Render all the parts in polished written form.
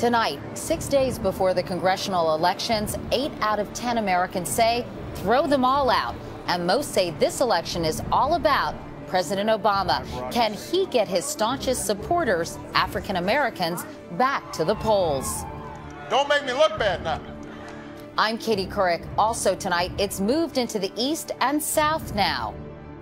Tonight, 6 days before the congressional elections, 8 out of 10 Americans say throw them all out. And most say this election is all about President Obama. Can he get his staunchest supporters, African Americans, back to the polls? Don't make me look bad now. I'm Katie Couric. Also tonight, it's moved into the east and south now.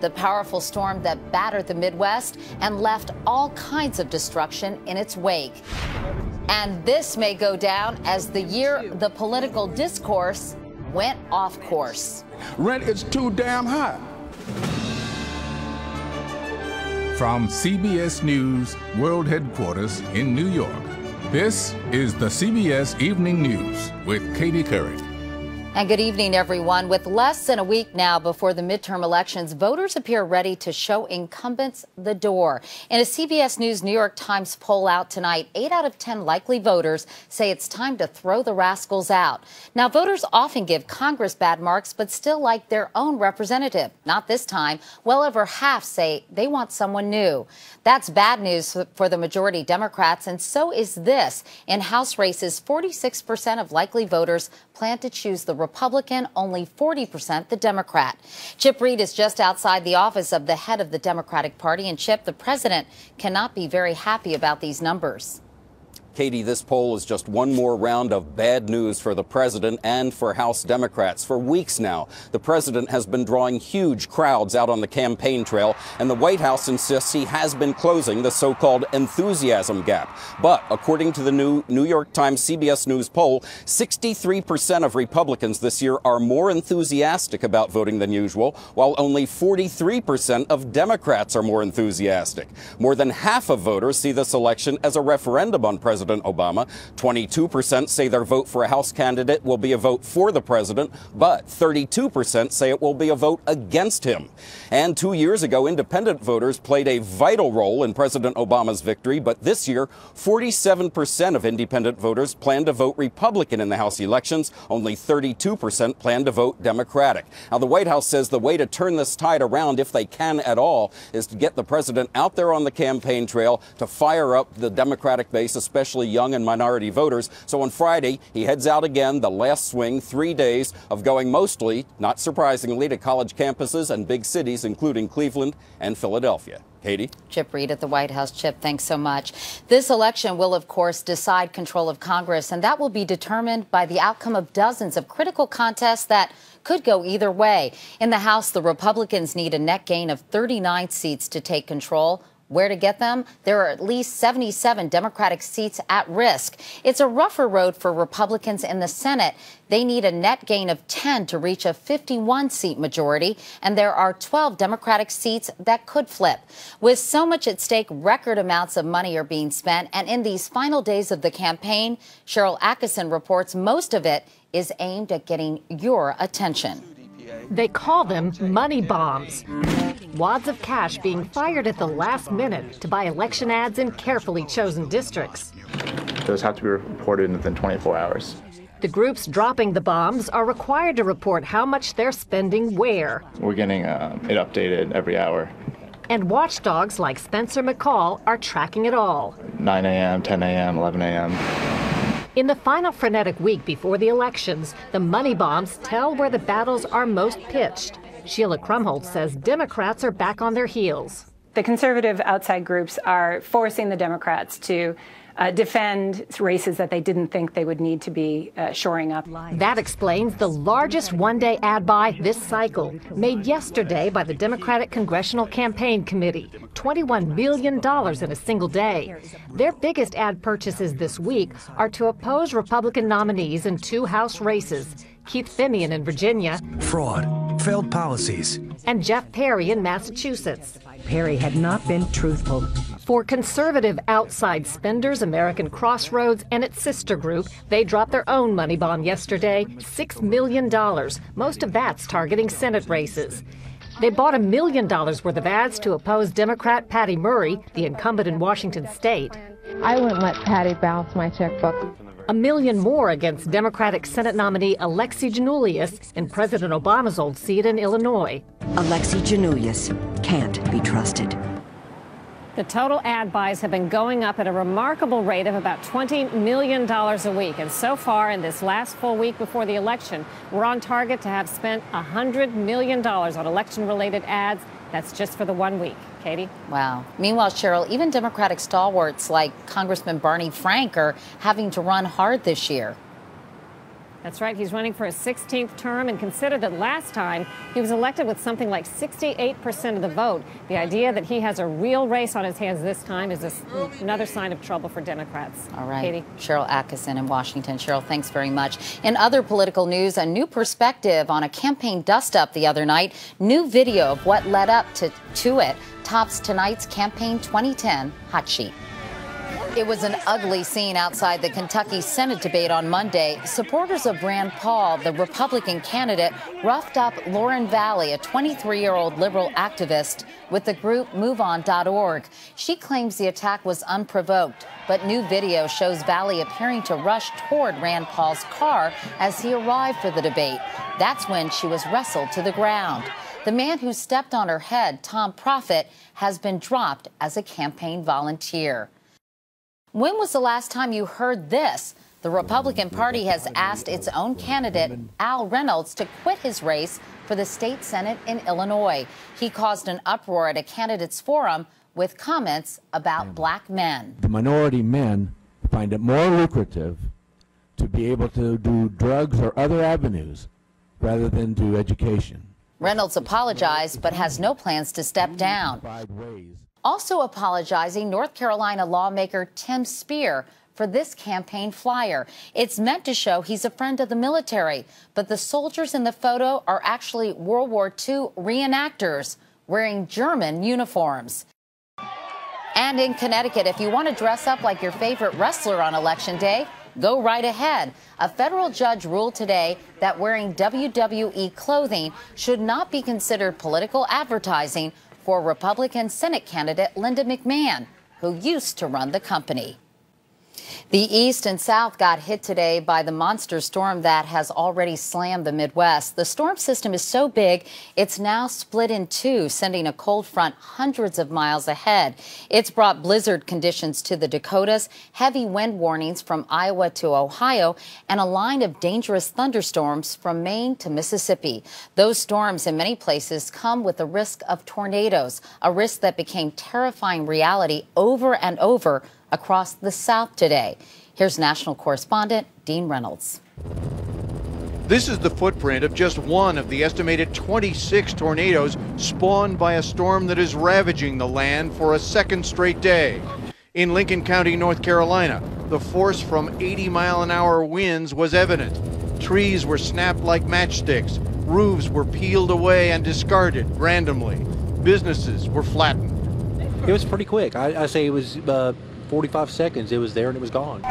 The powerful storm that battered the Midwest and left all kinds of destruction in its wake. And this may go down as the year the political discourse went off course. Rent is too damn high. From CBS News World Headquarters in New York, this is the CBS Evening News with Katie Couric. And good evening, everyone. With less than a week now before the midterm elections, voters appear ready to show incumbents the door. In a CBS News New York Times poll out tonight, 8 out of 10 likely voters say it's time to throw the rascals out. Now, voters often give Congress bad marks, but still like their own representative. Not this time. Well over half say they want someone new. That's bad news for the majority Democrats, and so is this. In House races, 46% of likely voters plan to choose the Republican, only 40% the Democrat. Chip Reed is just outside the office of the head of the Democratic Party. And Chip, the president cannot be very happy about these numbers. Katie, this poll is just one more round of bad news for the president and for House Democrats. For weeks now, the president has been drawing huge crowds out on the campaign trail, and the White House insists he has been closing the so-called enthusiasm gap. But according to the new New York Times CBS News poll, 63% of Republicans this year are more enthusiastic about voting than usual, while only 43% of Democrats are more enthusiastic. More than half of voters see this election as a referendum on President Obama. 22% say their vote for a House candidate will be a vote for the president, but 32% say it will be a vote against him. And 2 years ago, independent voters played a vital role in President Obama's victory, but this year, 47% of independent voters plan to vote Republican in the House elections. Only 32% plan to vote Democratic. Now, the White House says the way to turn this tide around, if they can at all, is to get the president out there on the campaign trail to fire up the Democratic base, especially young and minority voters. So on Friday, he heads out again, the last swing, 3 days of going mostly, not surprisingly, to college campuses and big cities, including Cleveland and Philadelphia. Katie? Chip Reed at the White House. Chip, thanks so much. This election will, of course, decide control of Congress, and that will be determined by the outcome of dozens of critical contests that could go either way. In the House, the Republicans need a net gain of 39 seats to take control. Where to get them? There are at least 77 Democratic seats at risk. It's a rougher road for Republicans in the Senate. They need a net gain of 10 to reach a 51-seat majority, and there are 12 Democratic seats that could flip. With so much at stake, record amounts of money are being spent, and in these final days of the campaign, Cheryl Atkinson reports most of it is aimed at getting your attention. They call them money bombs. Wads of cash being fired at the last minute to buy election ads in carefully chosen districts. Those have to be reported within 24 hours. The groups dropping the bombs are required to report how much they're spending where. We're getting it updated every hour. And watchdogs like Spencer McCall are tracking it all. 9 a.m., 10 a.m., 11 a.m. In the final frenetic week before the elections, the money bombs tell where the battles are most pitched. Sheila Krumholtz says Democrats are back on their heels. The conservative outside groups are forcing the Democrats to defend races that they didn't think they would need to be shoring up. That explains the largest one-day ad buy this cycle, made yesterday by the Democratic Congressional Campaign Committee. $21 million in a single day. Their biggest ad purchases this week are to oppose Republican nominees in 2 House races, Keith Fimian in Virginia. Fraud, failed policies. And Jeff Perry in Massachusetts. Perry had not been truthful. For conservative outside spenders, American Crossroads and its sister group, they dropped their own money bomb yesterday, $6 million. Most of that's targeting Senate races. They bought $1 million worth of ads to oppose Democrat Patty Murray, the incumbent in Washington state. I wouldn't let Patty bounce my checkbook. $1 million more against Democratic Senate nominee Alexi Giannoulias in President Obama's old seat in Illinois. Alexi Giannoulias can't be trusted. The total ad buys have been going up at a remarkable rate of about $20 million a week. And so far, in this last full week before the election, we're on target to have spent $100 million on election-related ads. That's just for the 1 week. Katie? Wow. Meanwhile, Cheryl, even Democratic stalwarts like Congressman Barney Frank are having to run hard this year. That's right. He's running for his 16th term, and consider that last time he was elected with something like 68% of the vote. The idea that he has a real race on his hands this time is another sign of trouble for Democrats. All right. Katie? Cheryl Atkinson in Washington. Cheryl, thanks very much. In other political news, a new perspective on a campaign dust-up the other night. New video of what led up to it tops tonight's Campaign 2010 hot sheet. It was an ugly scene outside the Kentucky Senate debate on Monday. Supporters of Rand Paul, the Republican candidate, roughed up Lauren Valley, a 23-year-old liberal activist with the group MoveOn.org. She claims the attack was unprovoked, but new video shows Valley appearing to rush toward Rand Paul's car as he arrived for the debate. That's when she was wrestled to the ground. The man who stepped on her head, Tom Profit, has been dropped as a campaign volunteer. When was the last time you heard this? The Republican Party has asked its own candidate, Al Reynolds, to quit his race for the state Senate in Illinois. He caused an uproar at a candidates forum with comments about black men. The minority men find it more lucrative to be able to do drugs or other avenues rather than do education. Reynolds apologized but has no plans to step down. Also apologizing, North Carolina lawmaker Tim Spear for this campaign flyer. It's meant to show he's a friend of the military, but the soldiers in the photo are actually World War II reenactors wearing German uniforms. And in Connecticut, if you want to dress up like your favorite wrestler on Election Day, go right ahead. A federal judge ruled today that wearing WWE clothing should not be considered political advertising for Republican Senate candidate Linda McMahon, who used to run the company. The East and South got hit today by the monster storm that has already slammed the Midwest. The storm system is so big, it's now split in two, sending a cold front hundreds of miles ahead. It's brought blizzard conditions to the Dakotas, heavy wind warnings from Iowa to Ohio, and a line of dangerous thunderstorms from Maine to Mississippi. Those storms in many places come with the risk of tornadoes, a risk that became terrifying reality over and over across the South today. Here's national correspondent Dean Reynolds. This is the footprint of just one of the estimated 26 tornadoes spawned by a storm that is ravaging the land for a second straight day. In Lincoln County, North Carolina, the force from 80-mile-an-hour winds was evident. Trees were snapped like matchsticks. Roofs were peeled away and discarded randomly. Businesses were flattened. It was pretty quick. I say it was 45 seconds. It was there and it was gone.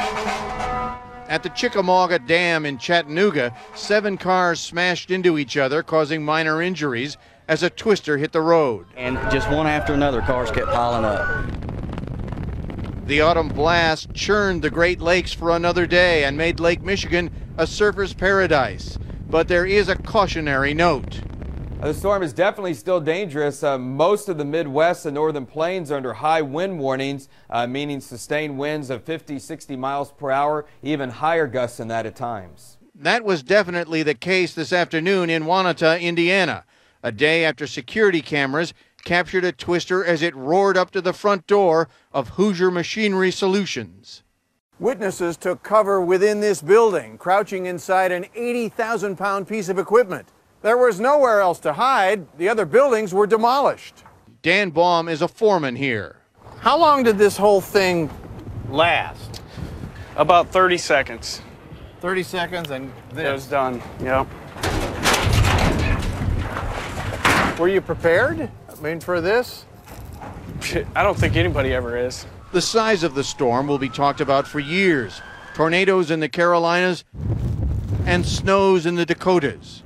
At the Chickamauga Dam in Chattanooga, 7 cars smashed into each other, causing minor injuries as a twister hit the road. And just one after another, cars kept piling up. The autumn blast churned the Great Lakes for another day and made Lake Michigan a surfer's paradise. But there is a cautionary note. The storm is definitely still dangerous. Most of the Midwest and northern plains are under high wind warnings, meaning sustained winds of 50, 60 miles per hour, even higher gusts than that at times. That was definitely the case this afternoon in Wanata, Indiana, a day after security cameras captured a twister as it roared up to the front door of Hoosier Machinery Solutions. Witnesses took cover within this building, crouching inside an 80,000-pound piece of equipment. There was nowhere else to hide. The other buildings were demolished. Dan Baum is a foreman here. How long did this whole thing last? About 30 seconds. 30 seconds and this? It was done, yep. Were you prepared? I mean, for this? I don't think anybody ever is. The size of the storm will be talked about for years. Tornadoes in the Carolinas and snows in the Dakotas.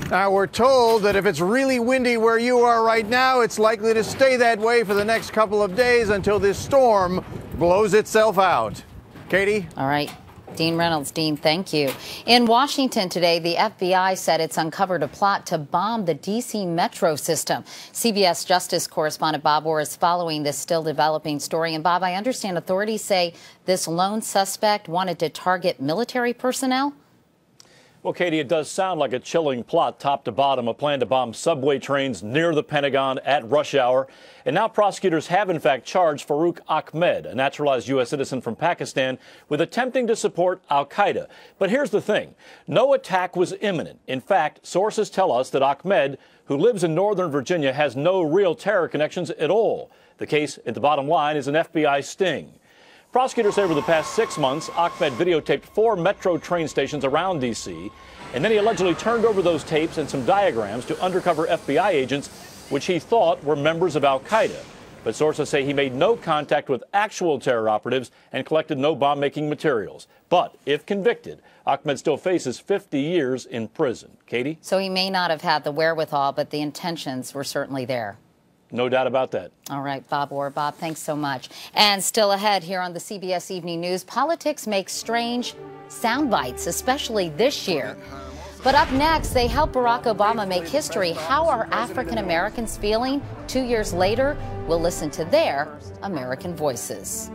Now, we're told that if it's really windy where you are right now, it's likely to stay that way for the next couple of days until this storm blows itself out. Katie? All right. Dean Reynolds. Dean, thank you. In Washington today, the FBI said it's uncovered a plot to bomb the D.C. metro system. CBS Justice correspondent Bob Orr is following this still developing story. And Bob, I understand authorities say this lone suspect wanted to target military personnel? Well, Katie, it does sound like a chilling plot top to bottom, a plan to bomb subway trains near the Pentagon at rush hour. And now prosecutors have, in fact, charged Farouk Ahmed, a naturalized U.S. citizen from Pakistan, with attempting to support al-Qaeda. But here's the thing. No attack was imminent. In fact, sources tell us that Ahmed, who lives in Northern Virginia, has no real terror connections at all. The case, at the bottom line, is an FBI sting. Prosecutors say over the past 6 months, Ahmed videotaped 4 metro train stations around D.C., and then he allegedly turned over those tapes and some diagrams to undercover FBI agents, which he thought were members of al-Qaeda. But sources say he made no contact with actual terror operatives and collected no bomb-making materials. But if convicted, Ahmed still faces 50 years in prison. Katie? So he may not have had the wherewithal, but the intentions were certainly there. No doubt about that. All right, Bob Orr. Bob, thanks so much. And still ahead here on the CBS Evening News, politics make strange sound bites, especially this year. But up next, they help Barack Obama make history. How are African Americans feeling 2 years later? We'll listen to their American voices.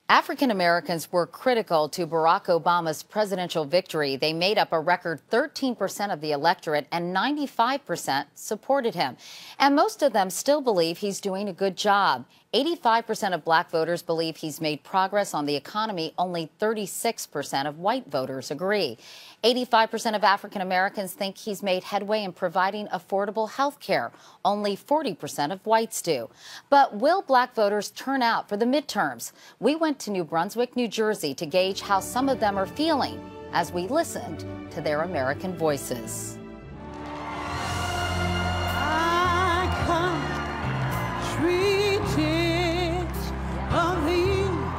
African Americans were critical to Barack Obama's presidential victory. They made up a record 13% of the electorate, and 95% supported him. And most of them still believe he's doing a good job. 85% of black voters believe he's made progress on the economy. Only 36% of white voters agree. 85% of African Americans think he's made headway in providing affordable health care. Only 40% of whites do. But will black voters turn out for the midterms? We went to New Brunswick, New Jersey to gauge how some of them are feeling as we listened to their American voices.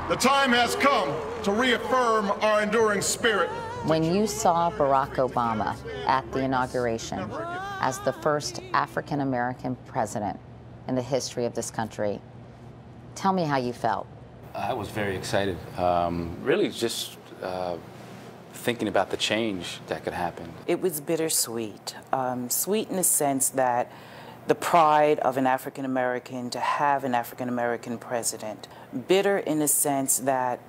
The time has come to reaffirm our enduring spirit. When you saw Barack Obama at the inauguration as the first African American president in the history of this country, tell me how you felt. I was very excited. Really just thinking about the change that could happen. It was bittersweet. Sweet in the sense that the pride of an African American to have an African American president. Bitter in the sense that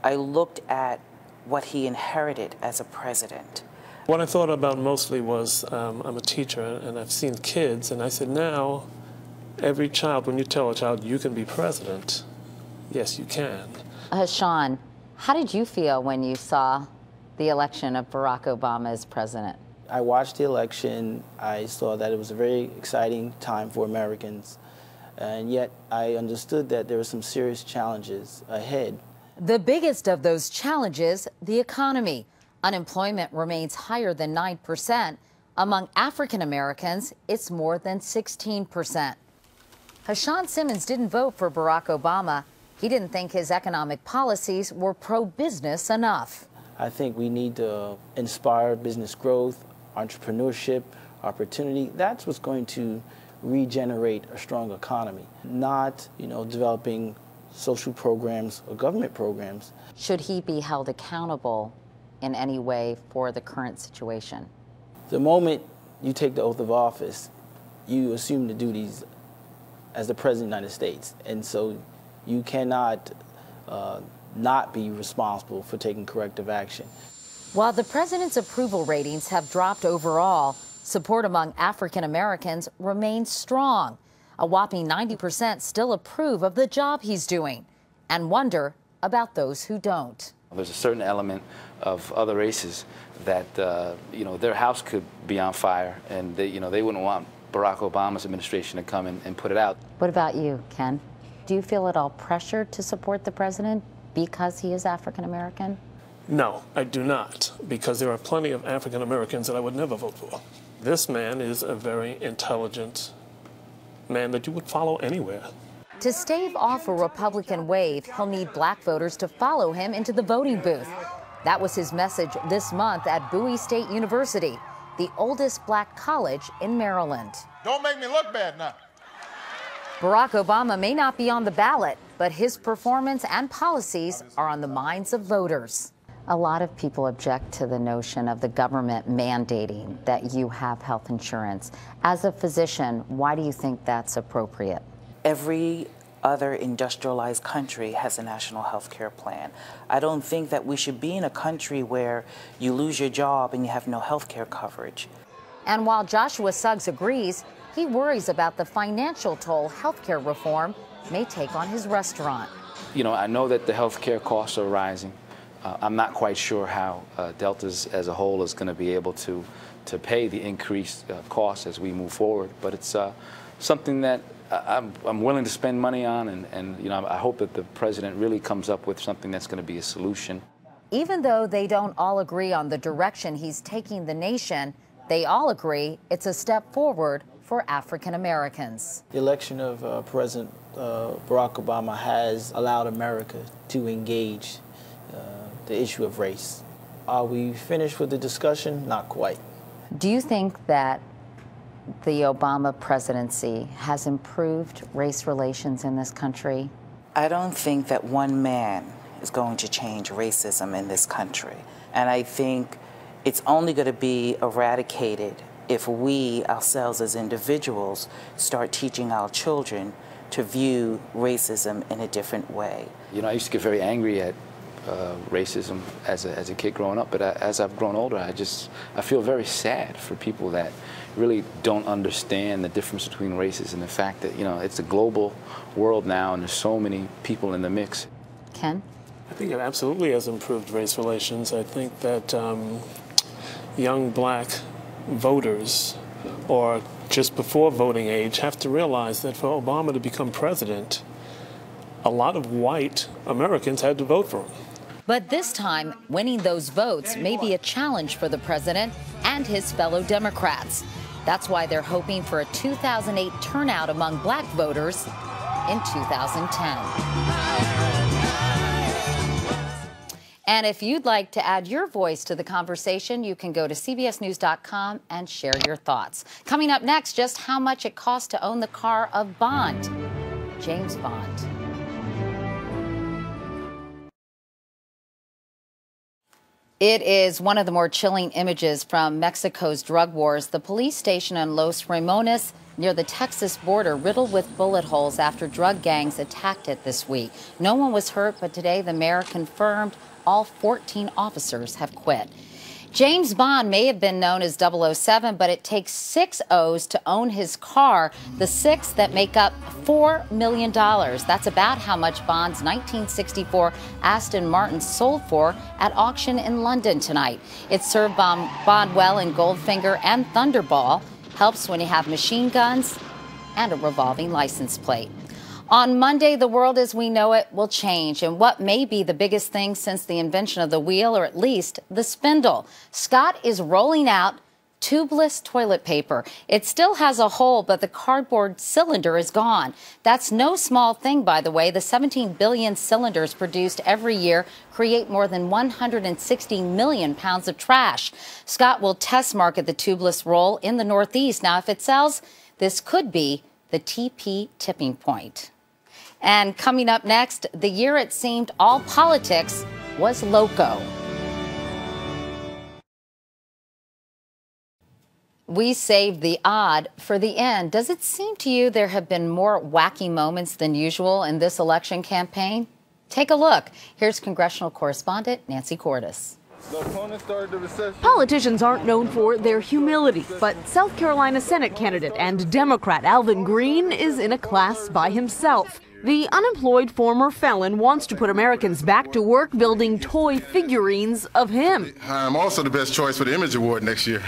I looked at what he inherited as a president. What I thought about mostly was, I'm a teacher and I've seen kids, and I said, now every child, when you tell a child you can be president, yes, you can. Hashan, how did you feel when you saw the election of Barack Obama as president? I watched the election. I saw that it was a very exciting time for Americans, and yet I understood that there were some serious challenges ahead. The biggest of those challenges, the economy. Unemployment remains higher than 9%. Among African Americans, it's more than 16%. Hashan Simmons didn't vote for Barack Obama. He didn't think his economic policies were pro-business enough. I think we need to inspire business growth, entrepreneurship, opportunity. That's what's going to regenerate a strong economy, not, developing social programs or government programs. Should he be held accountable in any way for the current situation? The moment you take the oath of office, you assume the duties as the President of the United States. And so you cannot not be responsible for taking corrective action. While the president's approval ratings have dropped overall, support among African Americans remains strong. A whopping 90% still approve of the job he's doing and wonder about those who don't. There's a certain element of other races that, their house could be on fire, and they wouldn't want Barack Obama's administration to come and put it out. What about you, Ken? Do you feel at all pressured to support the president because he is African American? No, I do not, because there are plenty of African Americans that I would never vote for. This man is a very intelligent man that you would follow anywhere. To stave off a Republican wave, he'll need black voters to follow him into the voting booth. That was his message this month at Bowie State University. the oldest black college in Maryland. Don't make me look bad now. Barack Obama may not be on the ballot, but his performance and policies are on the minds of voters. A lot of people object to the notion of the government mandating that you have health insurance. As a physician, why do you think that's appropriate? Every other industrialized country has a national health care plan. I don't think that we should be in a country where you lose your job and you have no health care coverage. And while Joshua Suggs agrees, he worries about the financial toll health care reform may take on his restaurant. You know, I know that the health care costs are rising. I'm not quite sure how Delta's as a whole is going to be able to pay the increased costs as we move forward. But it's something that I'm willing to spend money on, and you know, I hope that the president really comes up with something that's going to be a solution. Even though they don't all agree on the direction he's taking the nation, they all agree it's a step forward for African Americans. The election of President Barack Obama has allowed America to engage the issue of race. Are we finished with the discussion? Not quite. Do you think that the Obama presidency has improved race relations in this country? I don't think that one man is going to change racism in this country. And I think it's only going to be eradicated if we ourselves as individuals start teaching our children to view racism in a different way. You know, I used to get very angry at racism as a kid growing up, but as I've grown older, I feel very sad for people that really don't understand the difference between races and the fact that, you know, it's a global world now and there's so many people in the mix. Ken? I think it absolutely has improved race relations. I think that young black voters, or just before voting age, have to realize that for Obama to become president, a lot of white Americans had to vote for him. But this time, winning those votes may be a challenge for the president and his fellow Democrats. That's why they're hoping for a 2008 turnout among black voters in 2010. And if you'd like to add your voice to the conversation, you can go to cbsnews.com and share your thoughts. Coming up next, just how much it costs to own the car of Bond, James Bond. It is one of the more chilling images from Mexico's drug wars. The police station in Los Ramones near the Texas border riddled with bullet holes after drug gangs attacked it this week. No one was hurt, but today the mayor confirmed all 14 officers have quit. James Bond may have been known as 007, but it takes 6 O's to own his car, the 6 that make up $4 million. That's about how much Bond's 1964 Aston Martin sold for at auction in London tonight. It served Bond well in Goldfinger and Thunderball, helps when you have machine guns and a revolving license plate. On Monday, the world as we know it will change, and what may be the biggest thing since the invention of the wheel, or at least the spindle. Scott is rolling out tubeless toilet paper. It still has a hole, but the cardboard cylinder is gone. That's no small thing, by the way. The 17 billion cylinders produced every year create more than 160 million pounds of trash. Scott will test market the tubeless roll in the Northeast. Now, if it sells, this could be the TP tipping point. And coming up next, the year it seemed all politics was loco. We saved the odd for the end. Does it seem to you there have been more wacky moments than usual in this election campaign? Take a look. Here's congressional correspondent Nancy Cordes. Politicians aren't known for their humility, but South Carolina Senate candidate and Democrat Alvin Green is in a class by himself. The unemployed former felon wants to put Americans back to work building toy figurines of him. I'm also the best choice for the Image Award next year.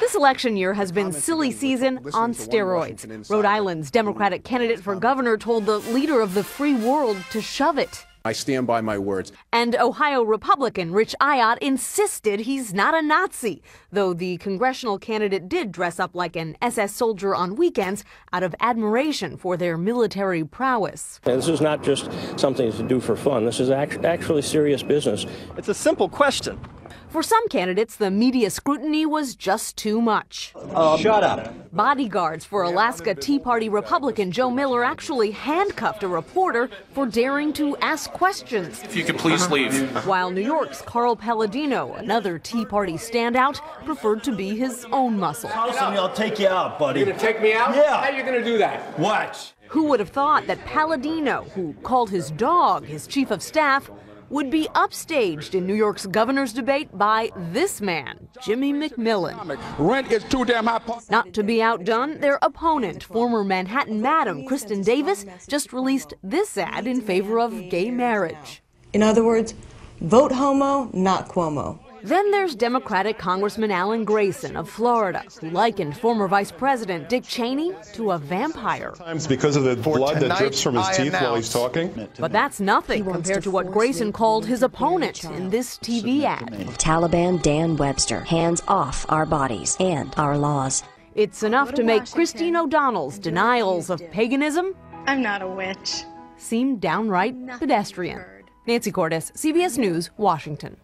This election year has been silly season on steroids. Rhode Island's Democratic candidate for governor told the leader of the free world to shove it. I stand by my words. And Ohio Republican Rich Ayotte insisted he's not a Nazi, though the congressional candidate did dress up like an SS soldier on weekends out of admiration for their military prowess. This is not just something to do for fun. This is actually serious business. It's a simple question. For some candidates, the media scrutiny was just too much. Shut up. Bodyguards for Alaska Tea Party Republican Joe Miller actually handcuffed a reporter for daring to ask questions. If you could please leave. While New York's Carl Palladino, another Tea Party standout, preferred to be his own muscle. I'll take you out, buddy. You're gonna take me out? Yeah. How are you gonna do that? Watch. Who would have thought that Palladino, who called his dog his chief of staff, would be upstaged in New York's governor's debate by this man, Jimmy McMillan. Rent is too damn high. Not to be outdone, their opponent, former Manhattan Madam Kristen Davis, just released this ad in favor of gay marriage. In other words, vote homo, not Cuomo. Then there's Democratic Congressman Alan Grayson of Florida, who likened former Vice President Dick Cheney to a vampire. Because of the blood that drips from his teeth while he's talking. But that's nothing compared to what Grayson called his opponent in this TV ad. Taliban Dan Webster, hands off our bodies and our laws. It's enough to make Christine O'Donnell's denials of paganism, I'm not a witch, seem downright pedestrian. Nancy Cordes, CBS News, Washington.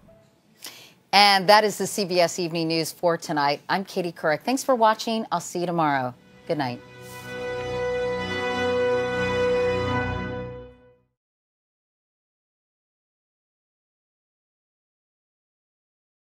And that is the CBS Evening News for tonight. I'm Katie Couric. Thanks for watching. I'll see you tomorrow. Good night.